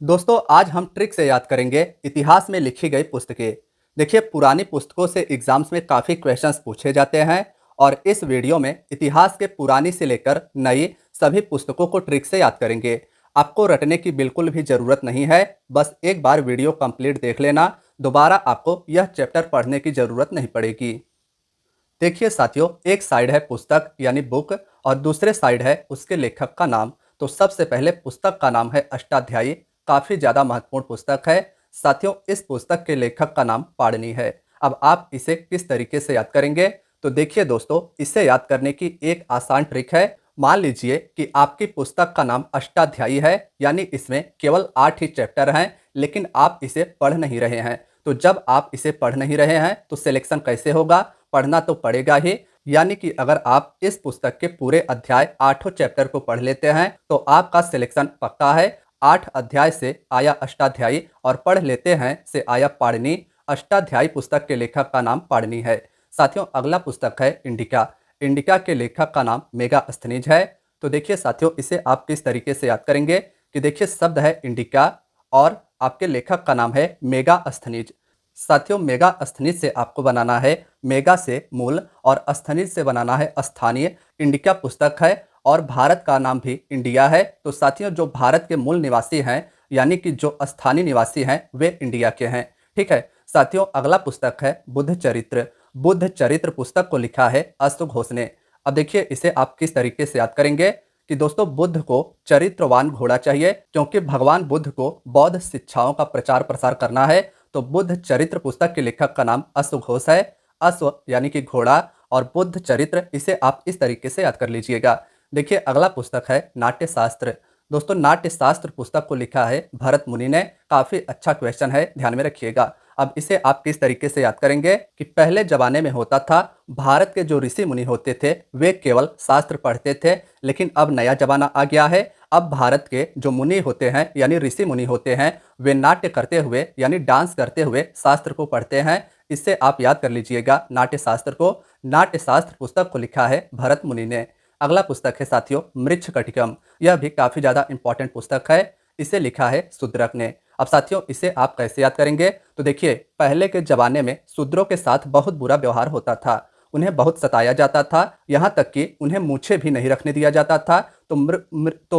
दोस्तों आज हम ट्रिक से याद करेंगे इतिहास में लिखी गई पुस्तकें। देखिए पुरानी पुस्तकों से एग्जाम्स में काफ़ी क्वेश्चंस पूछे जाते हैं और इस वीडियो में इतिहास के पुरानी से लेकर नई सभी पुस्तकों को ट्रिक से याद करेंगे। आपको रटने की बिल्कुल भी ज़रूरत नहीं है, बस एक बार वीडियो कंप्लीट देख लेना, दोबारा आपको यह चैप्टर पढ़ने की ज़रूरत नहीं पड़ेगी। देखिए साथियों, एक साइड है पुस्तक यानी बुक और दूसरे साइड है उसके लेखक का नाम। तो सबसे पहले पुस्तक का नाम है अष्टाध्यायी। काफ़ी ज़्यादा महत्वपूर्ण पुस्तक है। साथियों, इस पुस्तक के लेखक का नाम पाणिनि है। अब आप इसे किस तरीके से याद करेंगे? तो देखिए दोस्तों, इसे याद करने की एक आसान ट्रिक है। मान लीजिए कि आपकी पुस्तक का नाम अष्टाध्यायी है, यानी इसमें केवल 8 ही चैप्टर हैं, लेकिन आप इसे पढ़ नहीं रहे हैं। तो जब आप इसे पढ़ नहीं रहे हैं तो सिलेक्शन कैसे होगा? पढ़ना तो पड़ेगा ही। यानी कि अगर आप इस पुस्तक के पूरे अध्याय 8 चैप्टर को पढ़ लेते हैं तो आपका सिलेक्शन पक्का है। 8 अध्याय से आया अष्टाध्यायी और पढ़ लेते हैं से आया पाणिनि। अष्टाध्यायी पुस्तक के लेखक का नाम पाणिनि है। साथियों, अगला पुस्तक है इंडिका। इंडिका के लेखक का नाम मेगास्थनीज है। तो देखिए साथियों, इसे आप किस तरीके से याद करेंगे कि देखिए शब्द है इंडिका और आपके लेखक का नाम है मेगास्थनीज। साथियों, मेगास्थनीज से आपको बनाना है मेगा से मूल और स्थनिज से बनाना है स्थानीय। इंडिका पुस्तक है और भारत का नाम भी इंडिया है। तो साथियों, जो भारत के मूल निवासी हैं यानी कि जो स्थानीय निवासी हैं वे इंडिया के हैं। ठीक है साथियों, अगला पुस्तक है बुद्ध चरित्र। बुद्ध चरित्र पुस्तक को लिखा है अश्व घोष ने। अब देखिए इसे आप किस तरीके से याद करेंगे कि दोस्तों बुद्ध को चरित्रवान घोड़ा चाहिए, क्योंकि भगवान बुद्ध को बौद्ध शिक्षाओं का प्रचार प्रसार करना है। तो बुद्ध चरित्र पुस्तक के लेखक का नाम अश्व घोष है। अश्व यानी कि घोड़ा और बुद्ध चरित्र, इसे आप इस तरीके से याद कर लीजिएगा। देखिए अगला पुस्तक है नाट्य शास्त्र। दोस्तों नाट्य शास्त्र पुस्तक को लिखा है भरत मुनि ने। काफी अच्छा क्वेश्चन है, ध्यान में रखिएगा। अब इसे आप किस तरीके से याद करेंगे कि पहले जमाने में होता था, भारत के जो ऋषि मुनि होते थे वे केवल शास्त्र पढ़ते थे, लेकिन अब नया जमाना आ गया है। अब भारत के जो मुनि होते हैं यानी ऋषि मुनि होते हैं वे नाट्य करते हुए यानी डांस करते हुए शास्त्र को पढ़ते हैं। इससे आप याद कर लीजिएगा नाट्य शास्त्र को। नाट्य शास्त्र पुस्तक को लिखा है भरत मुनि ने। अगला पुस्तक है साथियों मृच्छकटिकम। यह भी काफी ज्यादा इंपॉर्टेंट पुस्तक है। इसे लिखा है शूद्रक ने। अब साथियों, इसे आप कैसे याद करेंगे? तो देखिए पहले के जमाने में शूद्रों के साथ बहुत बुरा व्यवहार होता था। उन्हें बहुत सताया जाता था, यहाँ तक कि उन्हें मूछें भी नहीं रखने दिया जाता था। तो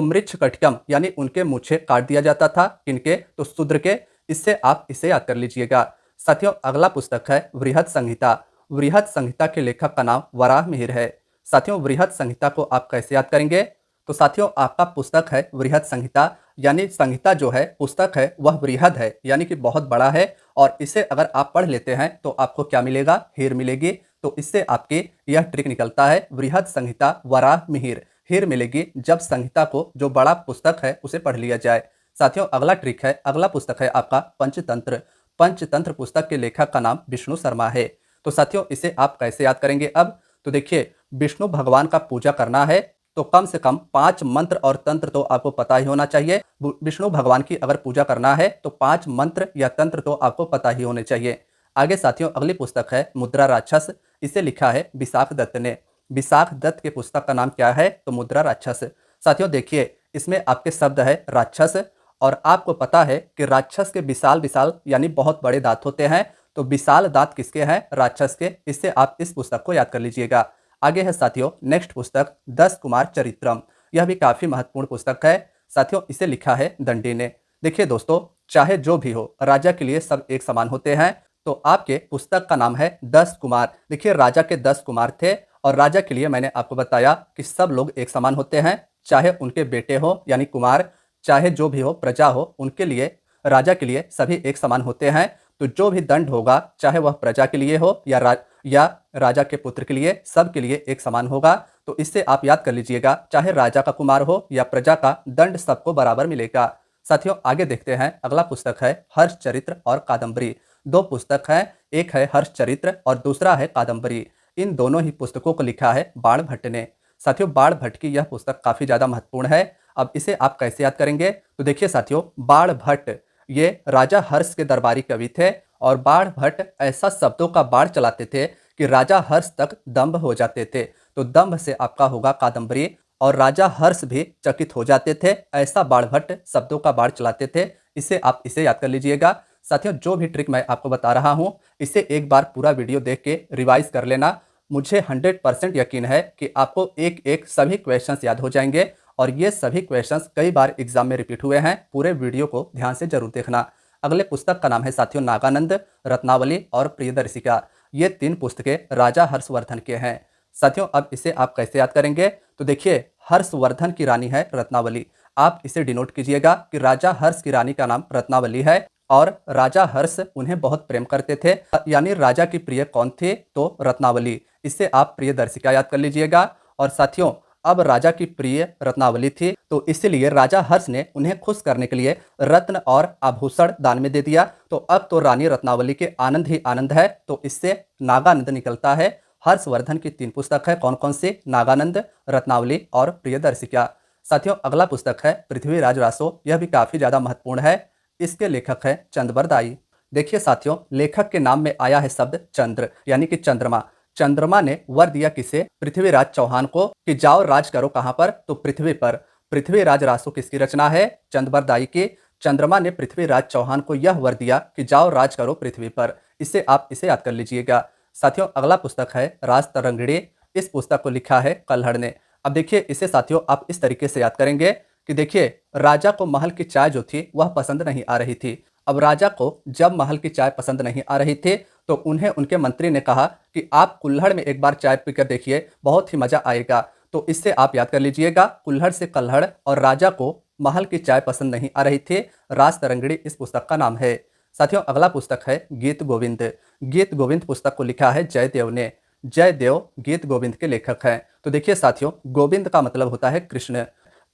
मृच्छकटिकम यानी उनके मूछें काट दिया जाता था। किनके? तो शूद्र के। इससे आप इसे याद कर लीजिएगा। साथियों, अगला पुस्तक है वृहत संहिता। वृहत संहिता के लेखक का नाम वराह मिहिर है। साथियों, वृहत संहिता को आप कैसे याद करेंगे? तो साथियों, आपका पुस्तक है वृहत संहिता, यानी संहिता जो है पुस्तक है वह वृहद है, यानी कि बहुत बड़ा है। और इसे अगर आप पढ़ लेते हैं तो आपको क्या मिलेगा? हीर मिलेगी। तो इससे आपकी यह ट्रिक निकलता है वृहद संहिता वराह मिहिर। हीर मिलेगी जब संहिता को, जो बड़ा पुस्तक है, उसे पढ़ लिया जाए। साथियों, अगला ट्रिक है, अगला पुस्तक है आपका पंचतंत्र। पंचतंत्र पुस्तक के लेखक का नाम विष्णु शर्मा है। तो साथियों, इसे आप कैसे याद करेंगे अब? तो देखिए विष्णु भगवान का पूजा करना है तो कम से कम 5 मंत्र और तंत्र तो आपको पता ही होना चाहिए। विष्णु भगवान की अगर पूजा करना है तो 5 मंत्र या तंत्र तो आपको पता ही होने चाहिए। आगे साथियों, अगली पुस्तक है मुद्रा राक्षस। इसे लिखा है विशाख दत्त ने। विशाख दत्त के पुस्तक का नाम क्या है? तो मुद्रा राक्षस। साथियों देखिए, इसमें आपके शब्द है राक्षस और आपको पता है कि राक्षस के विशाल विशाल यानी बहुत बड़े दांत होते हैं। तो विशाल दांत किसके हैं? राक्षस के। इससे आप इस पुस्तक को याद कर लीजिएगा। आगे है साथियों नेक्स्ट पुस्तक 10 कुमार चरित्रम। यह भी काफी महत्वपूर्ण पुस्तक है। साथियों, इसे लिखा है दंडी ने। देखिए दोस्तों, चाहे जो भी हो, राजा के लिए सब एक समान होते हैं। तो आपके पुस्तक का नाम है 10 कुमार। देखिए राजा के 10 कुमार थे और राजा के लिए मैंने आपको बताया कि सब लोग एक समान होते हैं, चाहे उनके बेटे हो यानी कुमार, चाहे जो भी हो प्रजा हो, उनके लिए, राजा के लिए सभी एक समान होते हैं। तो जो भी दंड होगा, चाहे वह प्रजा के लिए हो या राजा के पुत्र के लिए, सब के लिए एक समान होगा। तो इससे आप याद कर लीजिएगा, चाहे राजा का कुमार हो या प्रजा का, दंड सबको बराबर मिलेगा। साथियों, आगे देखते हैं, अगला पुस्तक है हर्ष चरित्र और कादम्बरी। 2 पुस्तक हैं, एक है हर्ष चरित्र और दूसरा है कादम्बरी। इन दोनों ही पुस्तकों को लिखा है बाण भट्ट ने। साथियों, बाण भट्ट की यह पुस्तक काफी ज्यादा महत्वपूर्ण है। अब इसे आप कैसे याद करेंगे? तो देखिए साथियों, बाण भट्ट ये राजा हर्ष के दरबारी कवि थे और बाण भट्ट ऐसा शब्दों का बाढ़ चलाते थे कि राजा हर्ष तक दंभ हो जाते थे। तो दंभ से आपका होगा कादम्बरी और राजा हर्ष भी चकित हो जाते थे। ऐसा बाण भट्ट शब्दों का बाढ़ चलाते थे। इसे आप इसे याद कर लीजिएगा। साथियों, जो भी ट्रिक मैं आपको बता रहा हूँ इसे एक बार पूरा वीडियो देख के रिवाइज कर लेना। मुझे 100% यकीन है कि आपको एक एक सभी क्वेश्चंस याद हो जाएंगे और ये सभी क्वेश्चंस कई बार एग्जाम में रिपीट हुए हैं। पूरे वीडियो को ध्यान से जरूर देखना। अगले पुस्तक का नाम है साथियों नागानंद, रत्नावली और प्रियदर्शिका। ये 3 पुस्तकें राजा हर्षवर्धन के हैं। साथियों, अब इसे आप कैसे याद करेंगे? तो देखिए, हर्षवर्धन की रानी है रत्नावली। आप इसे डिनोट कीजिएगा कि राजा हर्ष की रानी का नाम रत्नावली है और राजा हर्ष उन्हें बहुत प्रेम करते थे, यानी राजा की प्रिय कौन थे? तो रत्नावली। इससे आप प्रियदर्शिका याद कर लीजिएगा। और साथियों, अब राजा की प्रिय रत्नावली थी तो इसलिए राजा हर्ष ने उन्हें खुश करने के लिए रत्न और आभूषण दान में दे दिया। तो अब तो रानी रत्नावली के आनंद ही आनंद है। तो इससे नागानंद निकलता है। हर्षवर्धन की 3 पुस्तक है, कौन कौन सी? नागानंद, रत्नावली और प्रियदर्शिका। साथियों, अगला पुस्तक है पृथ्वीराज रासो। यह भी काफी ज्यादा महत्वपूर्ण है। इसके लेखक है चंद्रबरदाई। देखिए साथियों, लेखक के नाम में आया है शब्द चंद्र, यानी कि चंद्रमा। चंद्रमा ने वर दिया किसे? पृथ्वीराज चौहान को कि जाओ राज करो कहां पर? तो पृथ्वी पर। पृथ्वीराज रासो किसकी रचना है? चंद्रबरदाई की। चंद्रमा ने पृथ्वीराज चौहान को यह वर दिया कि जाओ राज करो पृथ्वी पर। इसे आप इसे याद कर लीजिएगा। साथियों, अगला पुस्तक है राज तरंगिणी। इस पुस्तक को लिखा है कल्हड़ ने। अब देखिए, इसे साथियों आप इस तरीके से याद करेंगे कि देखिए, राजा को महल की चाय जो थी वह पसंद नहीं आ रही थी। अब राजा को जब महल की चाय पसंद नहीं आ रही थी तो उन्हें उनके मंत्री ने कहा कि आप कुल्हड़ में एक बार चाय पीकर देखिए, बहुत ही मजा आएगा। तो इससे आप याद कर लीजिएगा, कुल्हड़ से कल्हड़ और राजा को महल की चाय पसंद नहीं आ रही थी। राज तरंगिणी इस पुस्तक का नाम है। साथियों, अगला पुस्तक है गीत गोविंद। गीत गोविंद पुस्तक को लिखा है जयदेव ने। जयदेव गीत गोविंद के लेखक हैं। तो देखिए साथियों, गोविंद का मतलब होता है कृष्ण।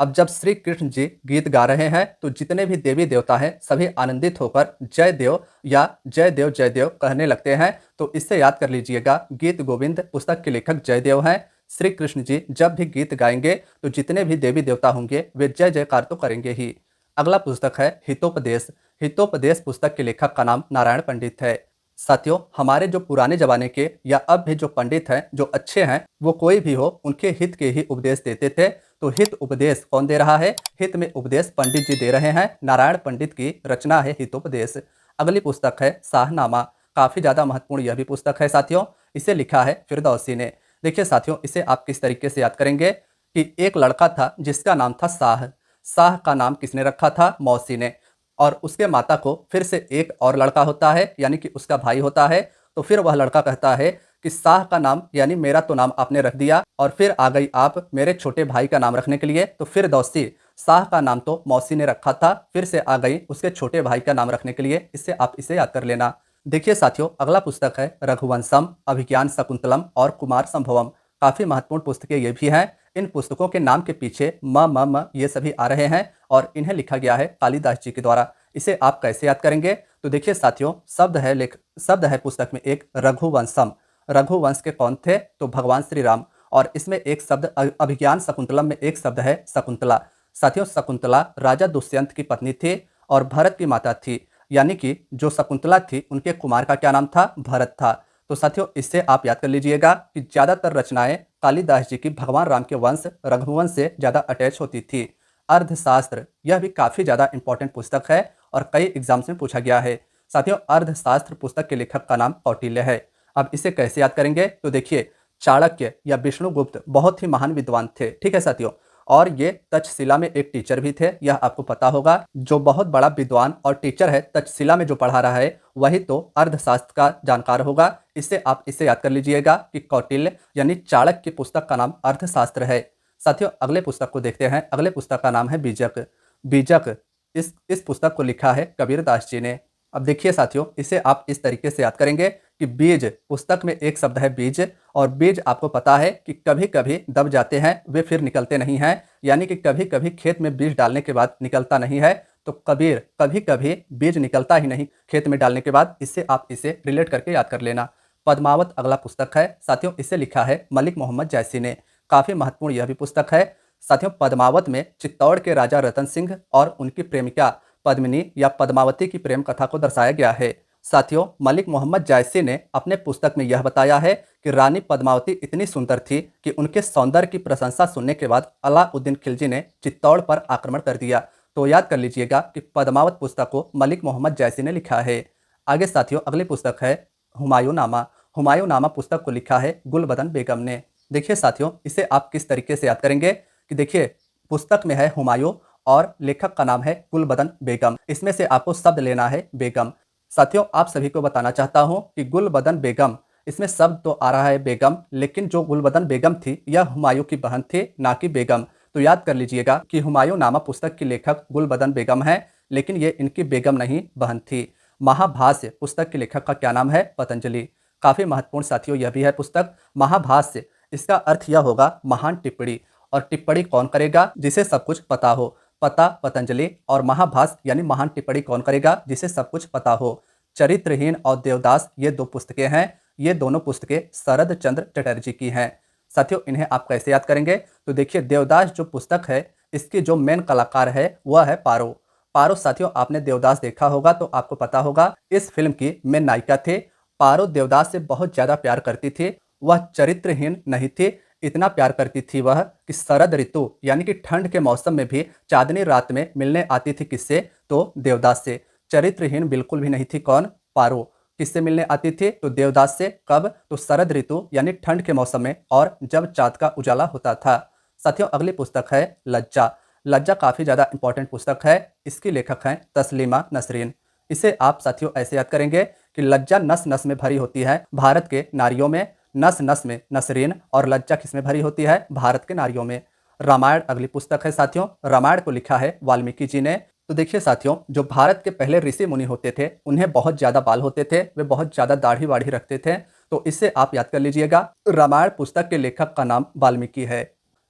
अब जब श्री कृष्ण जी गीत गा रहे हैं तो जितने भी देवी देवता हैं सभी आनंदित होकर जय देव या जय देव कहने लगते हैं। तो इससे याद कर लीजिएगा, गीत गोविंद पुस्तक के लेखक जयदेव हैं। श्री कृष्ण जी जब भी गीत गाएंगे तो जितने भी देवी देवता होंगे वे जय जयकार तो करेंगे ही। अगला पुस्तक है हितोपदेश। हितोपदेश पुस्तक के लेखक का नाम नारायण पंडित है। साथियों, हमारे जो पुराने जमाने के या अब भी जो पंडित हैं, जो अच्छे हैं, वो कोई भी हो उनके हित के ही उपदेश देते थे। तो हित उपदेश कौन दे रहा है? हित में उपदेश पंडित जी दे रहे हैं। नारायण पंडित की रचना है हितोपदेश। अगली पुस्तक है शाहनामा। काफी ज्यादा महत्वपूर्ण यह भी पुस्तक है साथियों। इसे लिखा है फिरदौसी ने। देखिए साथियों, इसे आप किस तरीके से याद करेंगे कि एक लड़का था जिसका नाम था शाह। शाह का नाम किसने रखा था? मौसी ने। और उसके माता को फिर से एक और लड़का होता है, यानी कि उसका भाई होता है। तो फिर वह लड़का कहता है कि शाह का नाम यानी मेरा तो नाम आपने रख दिया और फिर आ गई आप मेरे छोटे भाई का नाम रखने के लिए। तो फिरदौसी, शाह का नाम तो मौसी ने रखा था, फिर से आ गई उसके छोटे भाई का नाम रखने के लिए। इससे आप इसे याद कर लेना। देखिए साथियों, अगला पुस्तक है रघुवंशम, अभिज्ञान शकुंतलम और कुमार संभवम। काफी महत्वपूर्ण पुस्तकें ये भी हैं। इन पुस्तकों के नाम के पीछे म ये सभी आ रहे हैं और इन्हें लिखा गया है कालिदास जी के द्वारा। इसे आप कैसे याद करेंगे? तो देखिए साथियों, शब्द है पुस्तक में एक रघुवंशम। रघुवंश के कौन थे? तो भगवान श्री राम। और इसमें एक शब्द अभिज्ञान शकुंतलम में एक शब्द है शकुंतला। साथियों, शकुंतला राजा दुष्यंत की पत्नी थी और भरत की माता थी, यानी कि जो शकुंतला थी उनके कुमार का क्या नाम था? भरत था। तो साथियों, इससे आप याद कर लीजिएगा कि ज्यादातर रचनाएं कालिदास जी की भगवान राम के वंश रघुवंश से ज्यादा अटैच होती थी। अर्थशास्त्र, यह भी काफी ज्यादा इंपॉर्टेंट पुस्तक है और कई एग्जाम्स में पूछा गया है। साथियों, अर्थशास्त्र पुस्तक के लेखक का नाम कौटिल्य है। अब इसे कैसे याद करेंगे? तो देखिए, चाणक्य या विष्णुगुप्त बहुत ही महान विद्वान थे, ठीक है साथियों। और ये तक्षशिला में एक टीचर भी थे, यह आपको पता होगा। जो बहुत बड़ा विद्वान और टीचर है तक्षशिला में जो पढ़ा रहा है वही तो अर्थशास्त्र का जानकार होगा। इससे आप इसे याद कर लीजिएगा कि कौटिल्य यानी चाणक्य की पुस्तक का नाम अर्थशास्त्र है। साथियों, अगले पुस्तक को देखते हैं। अगले पुस्तक का नाम है बीजक। बीजक इस पुस्तक को लिखा है कबीरदास जी ने। अब देखिए साथियों, इसे आप इस तरीके से याद करेंगे कि बीज, पुस्तक में एक शब्द है बीज और बीज आपको पता है कि कभी कभी दब जाते हैं, वे फिर निकलते नहीं हैं, यानी कि कभी कभी खेत में बीज डालने के बाद निकलता नहीं है। तो कबीर, कभी कभी बीज निकलता ही नहीं खेत में डालने के बाद। इससे आप इसे रिलेट करके याद कर लेना। पद्मावत अगला पुस्तक है साथियों। इसे लिखा है मलिक मोहम्मद जैसी ने। काफी महत्वपूर्ण यह भी पुस्तक है साथियों। पद्मावत में चित्तौड़ के राजा रतन सिंह और उनकी प्रेमिका पद्मिनी या पद्मावती की प्रेम कथा को दर्शाया गया है। साथियों, मलिक मोहम्मद जायसी ने अपने पुस्तक में यह बताया है कि रानी पद्मावती इतनी सुंदर थी कि उनके सौंदर्य की प्रशंसा सुनने के बाद अलाउद्दीन खिलजी ने चित्तौड़ पर आक्रमण कर दिया। तो याद कर लीजिएगा कि पद्मावत पुस्तक को मलिक मोहम्मद जैसी ने लिखा है। आगे साथियों अगली पुस्तक है हुमायूं नामा। हुमायूं नामा पुस्तक को लिखा है गुलबदन बेगम ने। देखिए साथियों इसे आप किस तरीके से याद करेंगे कि देखिए पुस्तक में है हुमायूं और लेखक का नाम है गुलबदन बेगम। इसमें से आपको शब्द लेना है बेगम। साथियों आप सभी को बताना चाहता हूं कि गुलबदन बेगम, इसमें शब्द तो आ रहा है बेगम, लेकिन जो गुलबदन बेगम थी यह हुमायूं की बहन थी, ना कि बेगम। तो याद कर लीजिएगा कि हुमायूं नामा पुस्तक की लेखक गुलबदन बेगम है, लेकिन ये इनकी बेगम नहीं बहन थी। महाभाष्य पुस्तक के लेखक का क्या नाम है? पतंजलि। काफी महत्वपूर्ण साथियों यह भी है पुस्तक महाभाष्य। इसका अर्थ यह होगा महान टिप्पणी, और टिप्पणी कौन करेगा? जिसे सब कुछ पता हो। पता पतंजलि, और महाभाष्य यानी महान टिप्पणी कौन करेगा? जिसे सब कुछ पता हो। चरित्रहीन और देवदास ये दो पुस्तकें हैं। ये दोनों पुस्तकें शरद चंद्र चटर्जी की हैं। साथियों इन्हें आप कैसे याद करेंगे? तो देखिए देवदास जो पुस्तक है इसकी जो मेन कलाकार है वह है पारो। पारो साथियों आपने देवदास देखा होगा तो आपको पता होगा इस फिल्म की मेन नायिका थे। पारो देवदास से बहुत ज्यादा प्यार करती थी। वह चरित्रहीन नहीं थी, इतना प्यार करती थी वह कि शरद ऋतु यानी कि ठंड के मौसम में भी चांदनी रात में मिलने आती थी। किससे? तो देवदास से। चरित्रहीन बिल्कुल भी नहीं थी कौन? पारो। किससे मिलने आती थी? तो देवदास से। कब? तो शरद ऋतु यानी ठंड के मौसम में, और जब चांद का उजाला होता था। साथियों अगली पुस्तक है लज्जा। लज्जा काफी ज्यादा इंपॉर्टेंट पुस्तक है। इसकी लेखक हैं तस्लीमा नसरीन। इसे आप साथियों ऐसे याद करेंगे कि लज्जा नस नस में भरी होती है भारत के नारियों में। नस नस में नसरीन, और लज्जा किसमें भरी होती है? भारत के नारियों में। रामायण अगली पुस्तक है साथियों। रामायण को लिखा है वाल्मीकि जी ने। तो देखिए साथियों जो भारत के पहले ऋषि मुनि होते थे उन्हें बहुत ज्यादा बाल होते थे, वे बहुत ज्यादा दाढ़ी वाढ़ी रखते थे। तो इससे आप याद कर लीजिएगा रामायण पुस्तक के लेखक का नाम वाल्मीकि है।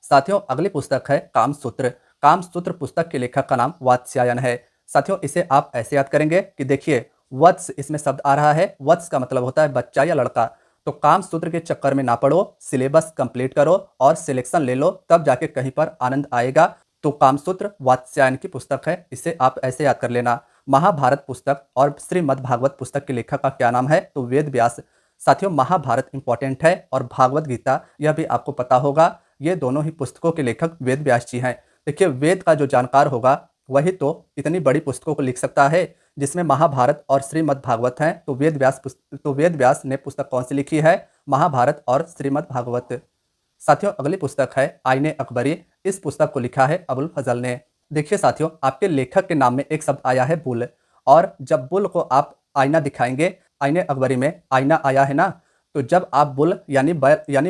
साथियों अगली पुस्तक है कामसूत्र। कामसूत्र पुस्तक के लेखक का नाम वात्स्यायन है। साथियों इसे आप ऐसे याद करेंगे कि देखिए वत्स, इसमें शब्द आ रहा है। वत्स का मतलब होता है बच्चा या लड़का। तो कामसूत्र के चक्कर में ना पड़ो, सिलेबस कंप्लीट करो और सिलेक्शन ले लो, तब जाके कहीं पर आनंद आएगा। तो कामसूत्र वात्स्यायन की पुस्तक है, इसे आप ऐसे याद कर लेना। महाभारत पुस्तक और श्रीमद् भागवत पुस्तक के लेखक का क्या नाम है? तो वेद व्यास। साथियों महाभारत इंपॉर्टेंट है और भागवत गीता यह भी आपको पता होगा। ये दोनों ही पुस्तकों के लेखक वेद व्यास जी हैं। देखिए वेद का जो जानकार होगा वही तो इतनी बड़ी पुस्तकों को लिख सकता है, जिसमें महाभारत और श्रीमद् भागवत हैं। तो वेद व्यास ने पुस्तक कौन सी लिखी है? महाभारत और श्रीमद् भागवत। साथियों अगली पुस्तक है आईने अकबरी। इस पुस्तक को लिखा है अबुल फजल ने। देखिए साथियों आपके लेखक के नाम में एक शब्द आया है बुल, और जब बुल को आप आईना दिखाएंगे, आईने अकबरी में आईना आया है ना, तो जब आप बुल यानी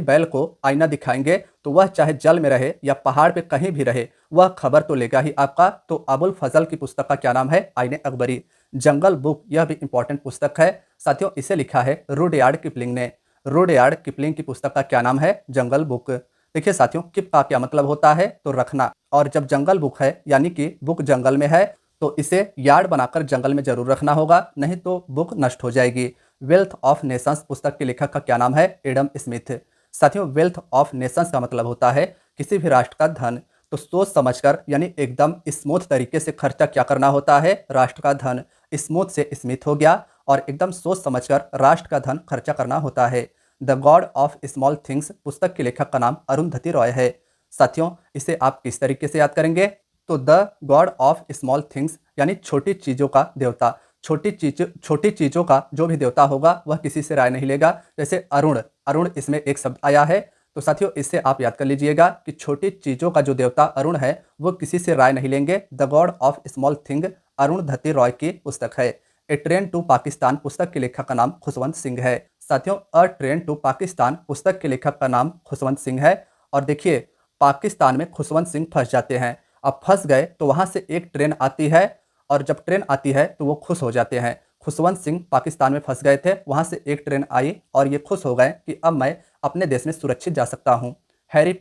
बैल को आईना दिखाएंगे तो वह चाहे जल में रहे या पहाड़ पे कहीं भी रहे वह खबर तो लेगा ही आपका। तो अबुल फजल की पुस्तक का क्या नाम है? आईने अकबरी। जंगल बुक यह भी इंपॉर्टेंट पुस्तक है साथियों, इसे लिखा है रुडयार्ड किपलिंग ने। रुडयार्ड किपलिंग की पुस्तक का क्या नाम है? जंगल बुक। देखिए साथियों किप का क्या मतलब होता है? तो रखना, और जब जंगल बुक है यानी कि बुक जंगल में है तो इसे यार्ड बनाकर जंगल में जरूर रखना होगा, नहीं तो बुक नष्ट हो जाएगी। वेल्थ ऑफ नेशंस पुस्तक के लेखक का क्या नाम है? Adam Smith. साथियों वेल्थ ऑफ नेशंस का मतलब होता है किसी भी राष्ट्र का धन। तो सोच समझकर यानी एकदम स्मूथ तरीके से खर्चा क्या करना होता है? राष्ट्र का धन। स्मूथ से स्मिथ हो गया, और एकदम सोच समझकर राष्ट्र का धन खर्चा करना होता है। The God of small things पुस्तक के लेखक का नाम अरुंधति रॉय है। साथियों इसे आप किस तरीके से याद करेंगे? तो the God of small things यानी छोटी चीजों का देवता। छोटी चीजों का जो भी देवता होगा वह किसी से राय नहीं लेगा। जैसे अरुण, अरुण इसमें एक शब्द आया है। तो साथियों इससे आप याद कर लीजिएगा कि छोटी चीजों का जो देवता अरुण है वो किसी से राय नहीं लेंगे। The God of small thing Arundhati Roy की पुस्तक है। ए ट्रेन टू पाकिस्तान पुस्तक के लेखक का नाम खुशवंत सिंह है। साथियों अ ट्रेन टू पाकिस्तान पुस्तक के लेखक का नाम खुशवंत सिंह है। और देखिए पाकिस्तान में खुशवंत सिंह फंस जाते हैं। अब फंस गए तो वहां से एक ट्रेन आती है, और जब ट्रेन आती है तो वो खुश हो जाते हैं। खुशवंत सिंह पाकिस्तान में फंस गए थे, वहां से एक ट्रेन आई और ये खुश हो गए कि अब मैं अपने देश में सुरक्षित जा सकता हूँ। हैरी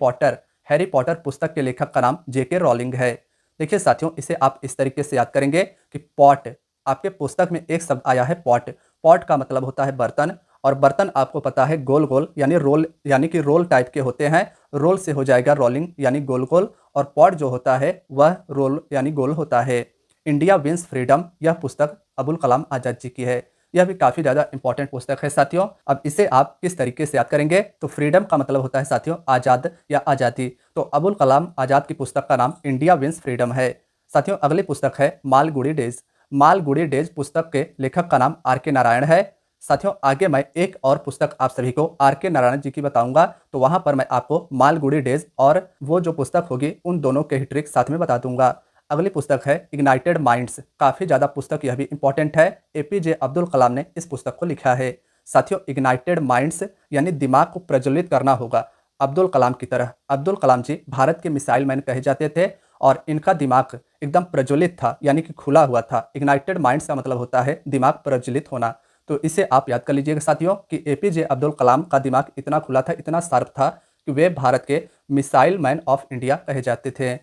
पॉटर पुस्तक के लेखक का नाम जेके रॉलिंग है। देखिए साथियों इसे आप इस तरीके से याद करेंगे कि पॉट, आपके पुस्तक में एक शब्द आया है पॉट। पॉट का मतलब होता है बर्तन, और बर्तन आपको पता है गोल गोल यानी रोल, यानी कि रोल टाइप के होते हैं। रोल से हो जाएगा रोलिंग यानी गोल गोल, और पॉट जो होता है वह रोल यानी गोल होता है। इंडिया विंस फ्रीडम यह पुस्तक अबुल कलाम आजाद जी की है। यह भी काफी ज्यादा इंपॉर्टेंट पुस्तक है साथियों। अब इसे आप किस तरीके से याद करेंगे? तो फ्रीडम का मतलब होता है साथियों आजाद या आजादी। तो अबुल कलाम आजाद की पुस्तक का नाम इंडिया विंस फ्रीडम है। साथियों अगली पुस्तक है मालगुडी डेज। मालगुडी डेज पुस्तक के लेखक का नाम आर के नारायण है। साथियों आगे मैं एक और पुस्तक आप सभी को आर के नारायण जी की बताऊंगा, तो वहां पर मैं आपको मालगुडी डेज और वो जो पुस्तक होगी उन दोनों के ही ट्रिक साथ में बता दूंगा। अगली पुस्तक है इग्नाइटेड माइंड्स। काफी ज्यादा पुस्तक यह भी इंपॉर्टेंट है। एपीजे अब्दुल कलाम ने इस पुस्तक को लिखा है। साथियों इग्नाइटेड माइंड्स यानी दिमाग को प्रज्वलित करना होगा अब्दुल कलाम की तरह। अब्दुल कलाम जी भारत के मिसाइल मैन कहे जाते थे और इनका दिमाग एकदम प्रज्वलित था, यानी कि खुला हुआ था। इग्नाइटेड माइंड्स का मतलब होता है दिमाग प्रज्वलित होना। तो इसे आप याद कर लीजिएगा साथियों कि एपीजे अब्दुल कलाम का दिमाग इतना खुला था, इतना शार्प था कि वे भारत के मिसाइल मैन ऑफ इंडिया कहे जाते थे।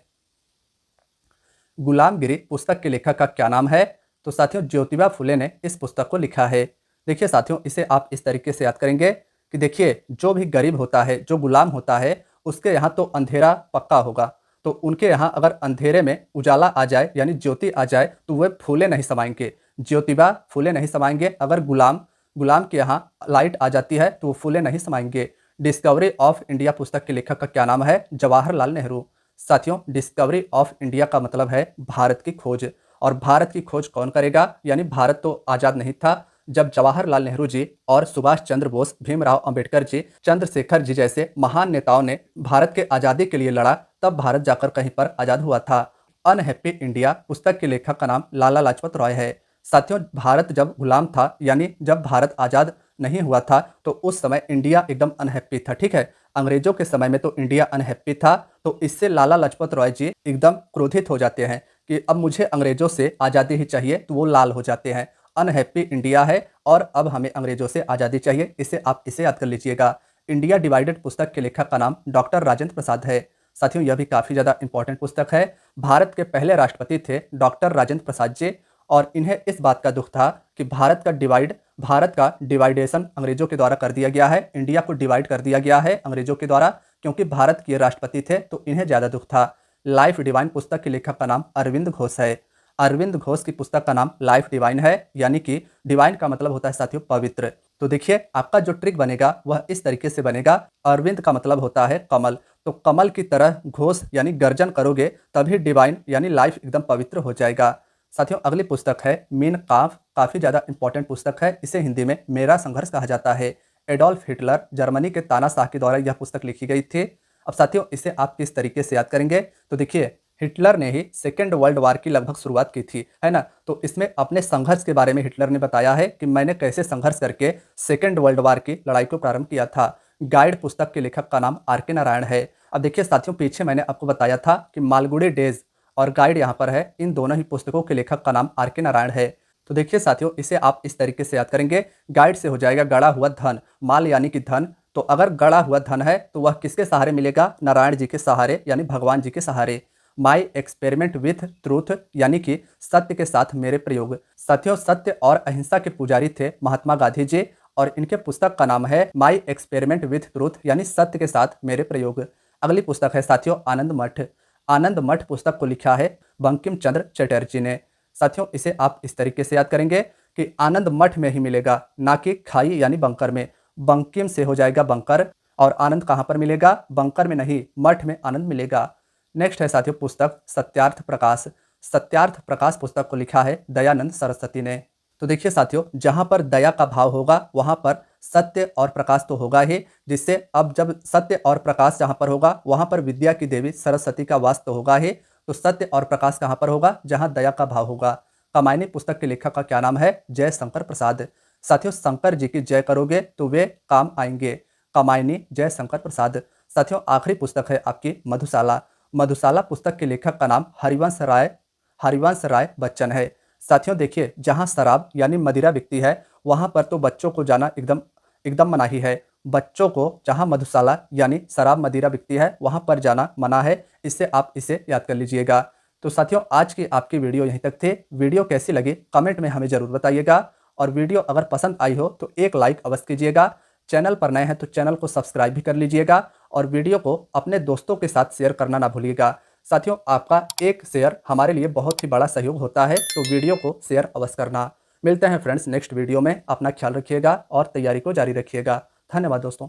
गुलामगिरी पुस्तक के लेखक का क्या नाम है? तो साथियों ज्योतिबा फुले ने इस पुस्तक को लिखा है। देखिए साथियों इसे आप इस तरीके से याद करेंगे कि देखिए जो भी गरीब होता है, जो गुलाम होता है, उसके यहाँ तो अंधेरा पक्का होगा। तो उनके यहाँ अगर अंधेरे में उजाला आ जाए यानी ज्योति आ जाए तो वे फूले नहीं समाएंगे, ज्योतिबा फूले नहीं समाएंगे। अगर गुलाम के यहाँ लाइट आ जाती है तो वो फूले नहीं समाएंगे। डिस्कवरी ऑफ इंडिया पुस्तक के लेखक का क्या नाम है? जवाहरलाल नेहरू। साथियों डिस्कवरी ऑफ इंडिया का मतलब है भारत की खोज। और भारत की खोज कौन करेगा? यानी भारत तो आज़ाद नहीं था जब जवाहरलाल नेहरू जी और सुभाष चंद्र बोस, भीमराव अंबेडकर जी, चंद्रशेखर जी जैसे महान नेताओं ने भारत के आज़ादी के लिए लड़ा, तब भारत जाकर कहीं पर आज़ाद हुआ था। अनहैप्पी इंडिया पुस्तक के लेखक का नाम लाला लाजपत राय है। साथियों भारत जब गुलाम था, यानी जब भारत आज़ाद नहीं हुआ था, तो उस समय इंडिया एकदम अनहैप्पी था। ठीक है, अंग्रेजों के समय में तो इंडिया अनहैप्पी था। तो इससे लाला लाजपत राय जी एकदम क्रोधित हो जाते हैं कि अब मुझे अंग्रेजों से आज़ादी ही चाहिए, तो वो लाल हो जाते हैं। अनहैप्पी इंडिया है और अब हमें अंग्रेजों से आज़ादी चाहिए, इसे आप इसे याद कर लीजिएगा। इंडिया डिवाइडेड पुस्तक के लेखक का नाम डॉक्टर राजेंद्र प्रसाद है। साथियों यह भी काफ़ी ज़्यादा इंपॉर्टेंट पुस्तक है। भारत के पहले राष्ट्रपति थे डॉक्टर राजेंद्र प्रसाद जी, और इन्हें इस बात का दुख था कि भारत का डिवाइडेशन अंग्रेजों के द्वारा कर दिया गया है। इंडिया को डिवाइड कर दिया गया है अंग्रेजों के द्वारा, क्योंकि भारत के राष्ट्रपति थे तो इन्हें ज़्यादा दुख था। लाइफ डिवाइन पुस्तक के लेखक का नाम अरविंद घोष है। अरविंद घोष की पुस्तक का नाम लाइफ डिवाइन है, यानी कि डिवाइन का मतलब होता है साथियों पवित्र। तो देखिए आपका जो ट्रिक बनेगा वह इस तरीके से बनेगा। अरविंद का मतलब होता है कमल, तो कमल की तरह घोष यानी गर्जन करोगे तभी डिवाइन यानी लाइफ एकदम पवित्र हो जाएगा। साथियों अगली पुस्तक है मीन काम्फ। काफ़ी ज़्यादा इंपॉर्टेंट पुस्तक है। इसे हिंदी में मेरा संघर्ष कहा जाता है। एडोल्फ हिटलर जर्मनी के तानाशाह के द्वारा यह पुस्तक लिखी गई थी। अब साथियों इसे आप किस तरीके से याद करेंगे? तो देखिए हिटलर ने ही सेकेंड वर्ल्ड वार की लगभग शुरुआत की थी, है ना। तो इसमें अपने संघर्ष के बारे में हिटलर ने बताया है कि मैंने कैसे संघर्ष करके सेकेंड वर्ल्ड वार की लड़ाई को प्रारंभ किया था। गाइड पुस्तक के लेखक का नाम आर के नारायण है। अब देखिए साथियों पीछे मैंने आपको बताया था कि मालगुडी डेज और गाइड यहाँ पर है। इन दोनों ही पुस्तकों के लेखक का नाम आर के नारायण है। तो देखिए साथियों इसे आप इस तरीके से याद करेंगे। गाइड से हो जाएगा गड़ा हुआ धन, माल यानी कि धन। तो अगर गड़ा हुआ धन है तो वह किसके सहारे मिलेगा? नारायण जी के सहारे यानी भगवान जी के सहारे। माई एक्सपेरिमेंट विथ ट्रूथ यानी कि सत्य के साथ मेरे प्रयोग। साथियों सत्य और अहिंसा के पुजारी थे महात्मा गांधी जी, और इनके पुस्तक का नाम है माई एक्सपेरिमेंट विथ ट्रूथ यानी सत्य के साथ मेरे प्रयोग। अगली पुस्तक है साथियों आनंद मठ। आनंद मठ पुस्तक को लिखा है बंकिम चंद्र चटर्जी ने। साथियों इसे आप इस तरीके से याद करेंगे कि आनंद मठ में ही मिलेगा, ना कि खाई यानी बंकर में। बंकिम से हो जाएगा बंकर, और आनंद कहाँ पर मिलेगा? बंकर में नहीं, मठ में आनंद मिलेगा। नेक्स्ट है साथियों पुस्तक सत्यार्थ प्रकाश। सत्यार्थ प्रकाश पुस्तक को लिखा है दयानंद सरस्वती ने। तो देखिए साथियों जहाँ पर दया का भाव होगा वहाँ पर सत्य और प्रकाश तो होगा ही, जिससे अब जब सत्य और प्रकाश जहाँ पर होगा वहाँ पर विद्या की देवी सरस्वती का वास तो होगा ही। तो सत्य और प्रकाश कहाँ पर होगा? जहाँ दया का भाव होगा। कामायनी पुस्तक के लेखक का क्या नाम है? जय शंकर प्रसाद। साथियों शंकर जी की जय करोगे तो वे काम आएंगे। कामायनी जय शंकर प्रसाद। साथियों आखिरी पुस्तक है आपकी मधुशाला। मधुशाला पुस्तक के लेखक का नाम हरिवंश राय बच्चन है। साथियों देखिए जहाँ शराब यानी मदिरा बिकती है वहाँ पर तो बच्चों को जाना एकदम मनाही है। बच्चों को जहाँ मधुशाला यानी शराब मदिरा बिकती है वहाँ पर जाना मना है। इससे आप इसे याद कर लीजिएगा। तो साथियों आज की आपकी वीडियो यहीं तक थी। वीडियो कैसी लगी कमेंट में हमें ज़रूर बताइएगा, और वीडियो अगर पसंद आई हो तो एक लाइक अवश्य कीजिएगा। चैनल पर नए हैं तो चैनल को सब्सक्राइब भी कर लीजिएगा, और वीडियो को अपने दोस्तों के साथ शेयर करना ना भूलिएगा। साथियों आपका एक शेयर हमारे लिए बहुत ही बड़ा सहयोग होता है, तो वीडियो को शेयर अवश्य करना। मिलते हैं फ्रेंड्स नेक्स्ट वीडियो में। अपना ख्याल रखिएगा और तैयारी को जारी रखिएगा। धन्यवाद दोस्तों।